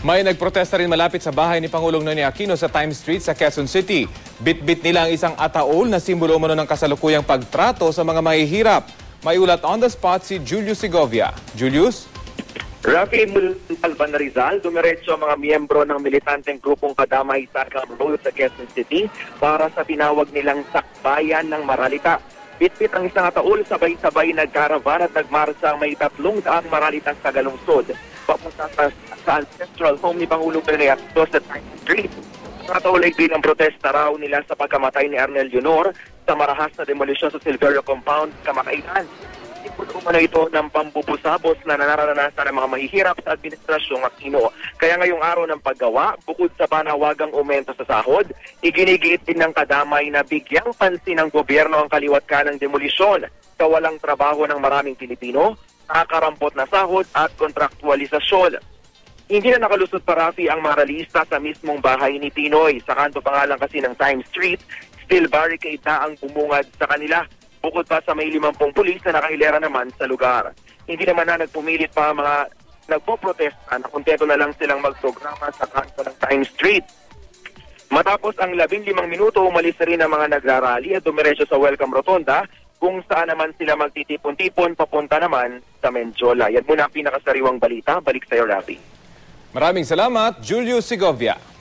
May nagprotesta rin malapit sa bahay ni Pangulong Ninoy Aquino sa Times Street sa Quezon City. Bit-bit nila ang isang ataol na simbolo umano ng kasalukuyang pagtrato sa mga mahihirap. May ulat on the spot si Julius Segovia. Julius? Rafi Alban Rizal, dumiretso ang mga miyembro ng militanteng grupong Kadamay sa Cam Road sa Quezon City para sa tinawag nilang Sakbayan ng Maralita. Bit-bit ang isang ataol, sabay-sabay nagkaravan at nagmarsa ang may 300 maralitang tagalungsod papunta sa ancestral home ni Pangulong Ninoy Aquino sa Times Street. Ang ataol ay bilang protesta raw nila sa pagkamatay ni Arnel Leonor sa marahas na demolisyon sa Silverio Compound kamakailan. Umano ito ng pambubusabos na nararanasan ng mga mahihirap sa Administrasyong Aquino. Kaya ngayong araw ng paggawa, bukod sa panawagang aumento sa sahod, iginigiit din ng Kadamay na bigyang pansin ng gobyerno ang kaliwat kanang demolisyon sa walang trabaho ng maraming Pilipino, nakakarampot na sahod at kontraktualisasyon. Hindi na nakalusot pa, Rafi, ang maralista sa mismong bahay ni Pinoy. Sa kanto pa nga lang kasi ng Times Street, still barricade na ang bumungad sa kanila. Bukod pa sa may 50 pulis na nakahilera naman sa lugar. Hindi naman na nagpumilit pa mga nagpo-protesta na kontento na lang silang magprograma sa kanto ng Times Street. Matapos ang 15 minuto, umalis na rin ang mga nagrarally at dumiretso sa Welcome Rotonda kung saan naman sila magtitipon-tipon papunta naman sa Menjola. Yan muna ang pinakasariwang balita. Balik sa iyo, Rafi. Maraming salamat, Julius Segovia.